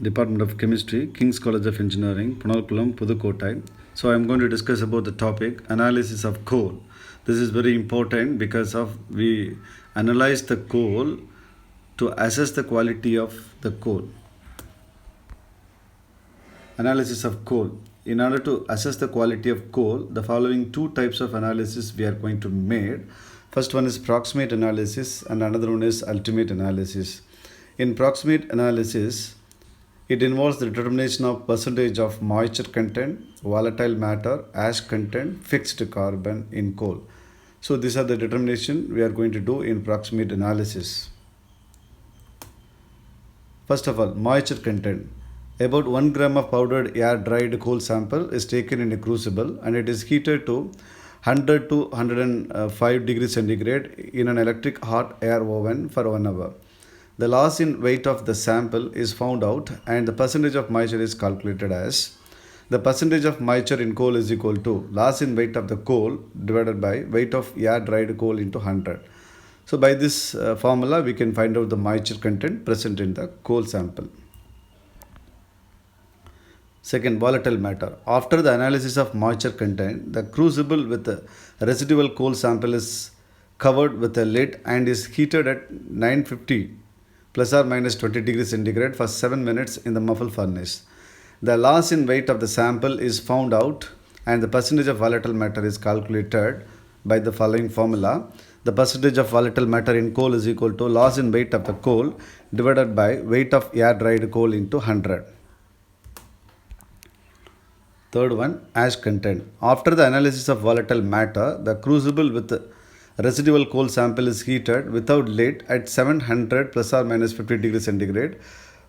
Department of Chemistry, King's College of Engineering, Punalkulam, Pudukottai. So I am going to discuss about the topic analysis of coal. This is very important because of we analyze the coal to assess the quality of the coal. Analysis of coal. In order to assess the quality of coal, the following two types of analysis we are going to make. First one is proximate analysis and another one is ultimate analysis. In proximate analysis, it involves the determination of percentage of moisture content, volatile matter, ash content, fixed carbon in coal. So these are the determination we are going to do in proximate analysis. First of all, moisture content. About 1 gram of powdered air dried coal sample is taken in a crucible and it is heated to 100 to 105 degrees centigrade in an electric hot air oven for 1 hour. The loss in weight of the sample is found out and the percentage of moisture is calculated as the percentage of moisture in coal is equal to loss in weight of the coal divided by weight of air dried coal into 100. So by this formula we can find out the moisture content present in the coal sample. Second, volatile matter. After the analysis of moisture content, the crucible with the residual coal sample is covered with a lid and is heated at 950 plus or minus 20 degrees centigrade for 7 minutes in the muffle furnace. The loss in weight of the sample is found out and the percentage of volatile matter is calculated by the following formula. The percentage of volatile matter in coal is equal to loss in weight of the coal divided by weight of air dried coal into 100. Third one, ash content. After the analysis of volatile matter, the crucible with residual coal sample is heated without lid at 700 plus or minus 50 degrees centigrade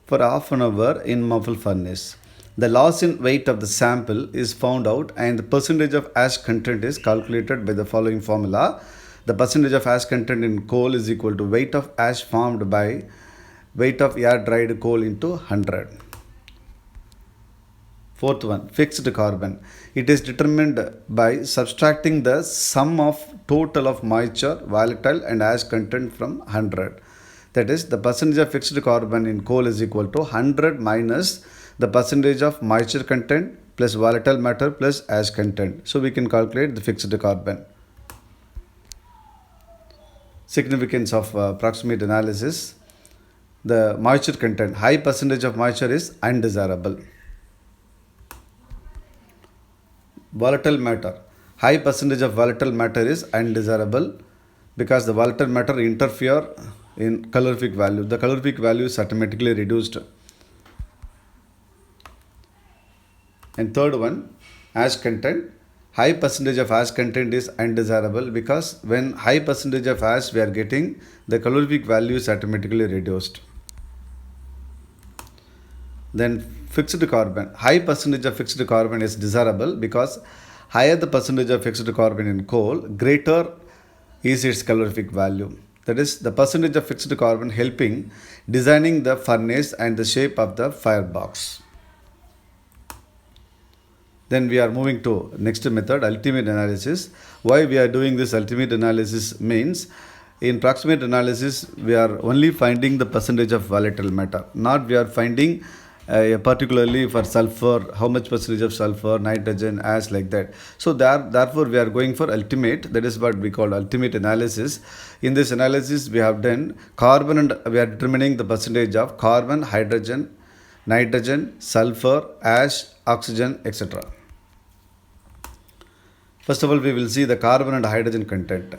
for half an hour in muffle furnace. The loss in weight of the sample is found out and the percentage of ash content is calculated by the following formula. The percentage of ash content in coal is equal to weight of ash formed by weight of air dried coal into 100. Fourth one, fixed carbon. It is determined by subtracting the sum of total of moisture, volatile and ash content from 100. That is, the percentage of fixed carbon in coal is equal to 100 minus the percentage of moisture content plus volatile matter plus ash content. So we can calculate the fixed carbon. Significance of proximate analysis. The moisture content, high percentage of moisture is undesirable. Volatile matter. High percentage of volatile matter is undesirable because the volatile matter interfere in calorific value. The calorific value is automatically reduced. And third one, ash content. High percentage of ash content is undesirable because when high percentage of ash we are getting, the calorific value is automatically reduced. Then fixed carbon. High percentage of fixed carbon is desirable because higher the percentage of fixed carbon in coal, greater is its calorific value. That is, the percentage of fixed carbon helping designing the furnace and the shape of the firebox. Then we are moving to next method, ultimate analysis. Why we are doing this ultimate analysis means in proximate analysis we are only finding the percentage of volatile matter, not we are finding particularly for sulfur, how much percentage of sulfur, nitrogen, ash, like that. So therefore we are going for ultimate, that is what we call ultimate analysis. In this analysis we have done carbon and we are determining the percentage of carbon, hydrogen, nitrogen, sulfur, ash, oxygen, etc. First of all, we will see the carbon and hydrogen content.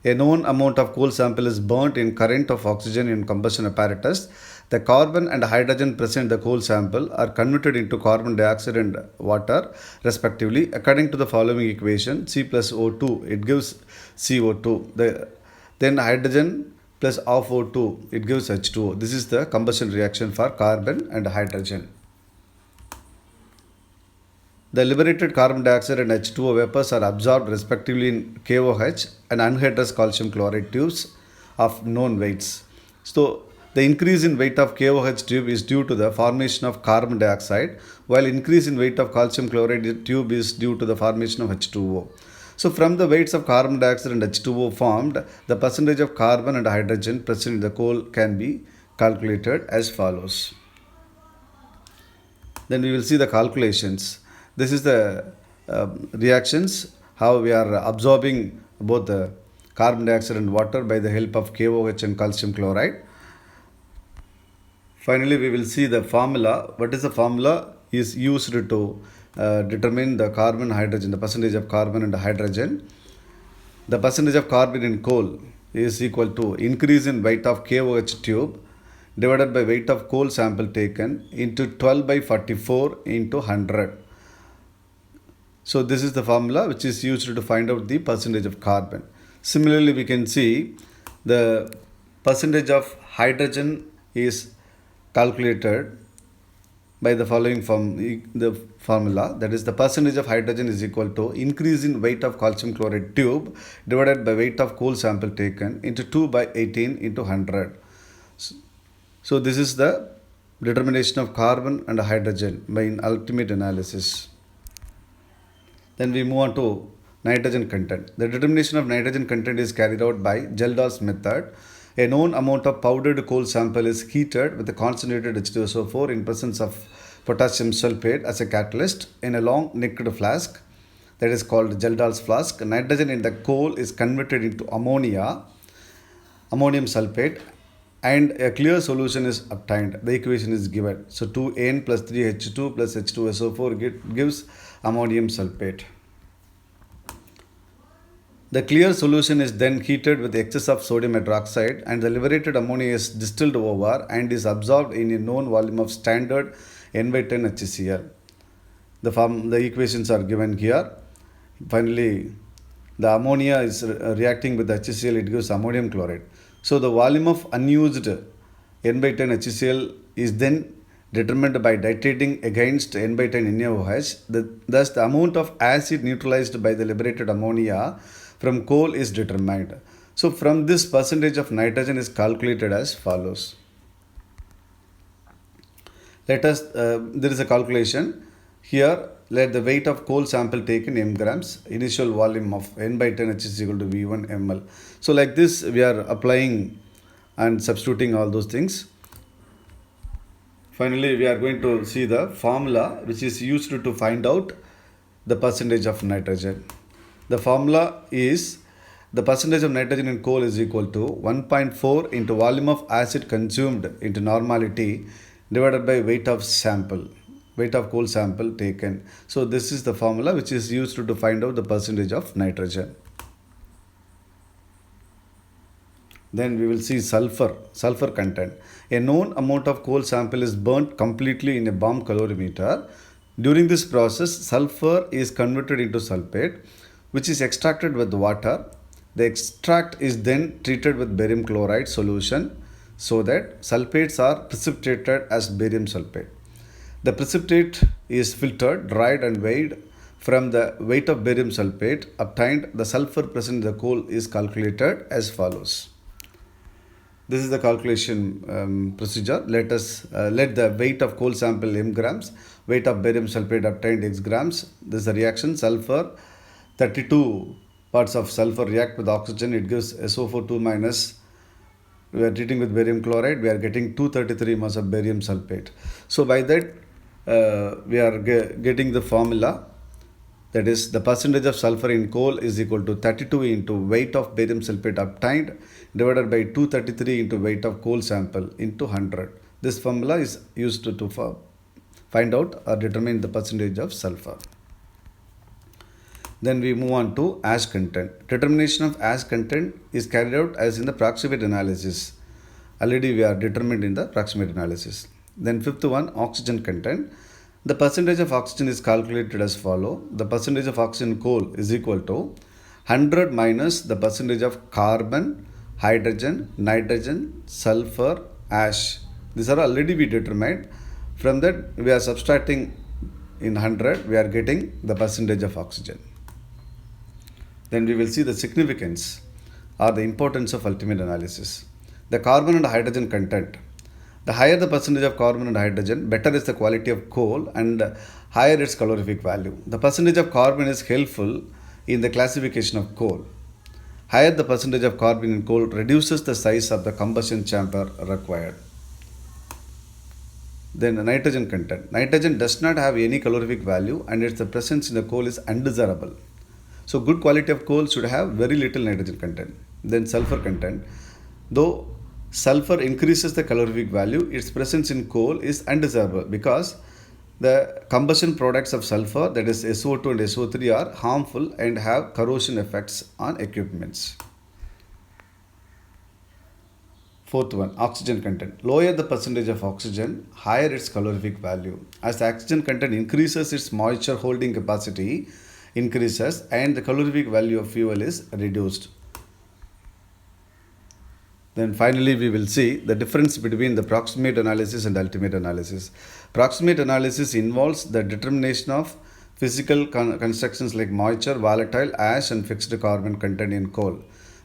A known amount of coal sample is burnt in current of oxygen in combustion apparatus. The carbon and hydrogen present in the coal sample are converted into carbon dioxide and water respectively according to the following equation. C plus O2, it gives CO2. Then hydrogen plus of O2, it gives H2O. This is the combustion reaction for carbon and hydrogen. The liberated carbon dioxide and H2O vapors are absorbed respectively in KOH and anhydrous calcium chloride tubes of known weights. So the increase in weight of KOH tube is due to the formation of carbon dioxide, while increase in weight of calcium chloride tube is due to the formation of H2O. So from the weights of carbon dioxide and H2O formed, the percentage of carbon and hydrogen present in the coal can be calculated as follows. Then we will see the calculations. This is the reactions, how we are absorbing both the carbon dioxide and water by the help of KOH and calcium chloride. Finally, we will see the formula. What is the formula? Is used to determine the carbon hydrogen, the percentage of carbon and hydrogen. The percentage of carbon in coal is equal to increase in weight of KOH tube divided by weight of coal sample taken into 12 by 44 into 100. So this is the formula which is used to find out the percentage of carbon. Similarly, we can see the percentage of hydrogen is calculated by the following the formula, that is the percentage of hydrogen is equal to increase in weight of calcium chloride tube divided by weight of coal sample taken into 2 by 18 into 100. So this is the determination of carbon and hydrogen by an ultimate analysis. Then we move on to nitrogen content. The determination of nitrogen content is carried out by Gelder's method. A known amount of powdered coal sample is heated with a concentrated H2SO4 in presence of potassium sulfate as a catalyst in a long necked flask, that is called Gelder's flask. Nitrogen in the coal is converted into ammonium sulfate, and a clear solution is obtained. The equation is given. So 2N plus 3H2 plus H2SO4 gives ammonium sulfate. The clear solution is then heated with excess of sodium hydroxide, and the liberated ammonia is distilled over and is absorbed in a known volume of standard N by 10 HCl. The equations are given here. Finally, the ammonia is reacting with HCl, it gives ammonium chloride. So the volume of unused N by 10 HCl is then determined by titrating against N by 10 NaOH. Thus, the amount of acid neutralized by the liberated ammonia from coal is determined. So from this, percentage of nitrogen is calculated as follows. There is a calculation. Here, let the weight of coal sample taken m grams, initial volume of N by 10 H is equal to V1 ml. So like this, we are applying and substituting all those things. Finally, we are going to see the formula which is used to find out the percentage of nitrogen. The formula is the percentage of nitrogen in coal is equal to 1.4 into volume of acid consumed into normality divided by weight of coal sample taken. So this is the formula which is used to find out the percentage of nitrogen. Then we will see sulfur content. A known amount of coal sample is burnt completely in a bomb calorimeter. During this process, sulfur is converted into sulfate, which is extracted with water. The extract is then treated with barium chloride solution so that sulfates are precipitated as barium sulfate. The precipitate is filtered, dried and weighed. From the weight of barium sulfate obtained, the sulfur present in the coal is calculated as follows. This is the calculation procedure. Let the weight of coal sample m grams, weight of barium sulfate obtained x grams. This is the reaction. Sulfur, 32 parts of sulfur react with oxygen. It gives SO4 2 minus. We are treating with barium chloride. We are getting 233 moles of barium sulfate. So by that, we are getting the formula. That is, the percentage of sulfur in coal is equal to 32 into weight of barium sulfate obtained divided by 233 into weight of coal sample into 100. This formula is used to find out or determine the percentage of sulfur. Then we move on to ash content. Determination of ash content is carried out as in the proximate analysis. Already we are determined in the proximate analysis. Then fifth one, oxygen content. The percentage of oxygen is calculated as follow. The percentage of oxygen in coal is equal to 100 minus the percentage of carbon, hydrogen, nitrogen, sulfur, ash. These are already we determined. From that, we are subtracting in 100, we are getting the percentage of oxygen. Then we will see the significance or the importance of ultimate analysis. The carbon and hydrogen content. The higher the percentage of carbon and hydrogen, better is the quality of coal and higher its calorific value. The percentage of carbon is helpful in the classification of coal. Higher the percentage of carbon in coal reduces the size of the combustion chamber required. Then the nitrogen content. Nitrogen does not have any calorific value and its presence in the coal is undesirable. So good quality of coal should have very little nitrogen content. Then sulfur content. Though sulfur increases the calorific value, its presence in coal is undesirable because the combustion products of sulfur, that is SO2 and SO3, are harmful and have corrosion effects on equipments. Fourth one, oxygen content. Lower the percentage of oxygen, higher its calorific value. As the oxygen content increases, its moisture holding capacity increases and the calorific value of fuel is reduced. Then finally, we will see the difference between the proximate analysis and ultimate analysis. Proximate analysis involves the determination of physical constructions like moisture, volatile, ash, and fixed carbon content in coal.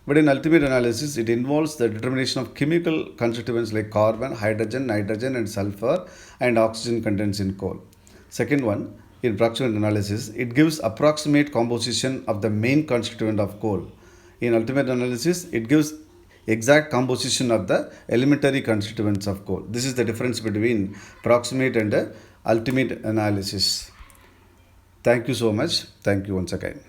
But in ultimate analysis, it involves the determination of chemical constituents like carbon, hydrogen, nitrogen, and sulfur, and oxygen contents in coal. Second one, in proximate analysis, it gives approximate composition of the main constituent of coal. In ultimate analysis, it gives exact composition of the elementary constituents of coal. This is the difference between proximate and ultimate analysis. Thank you so much. Thank you once again.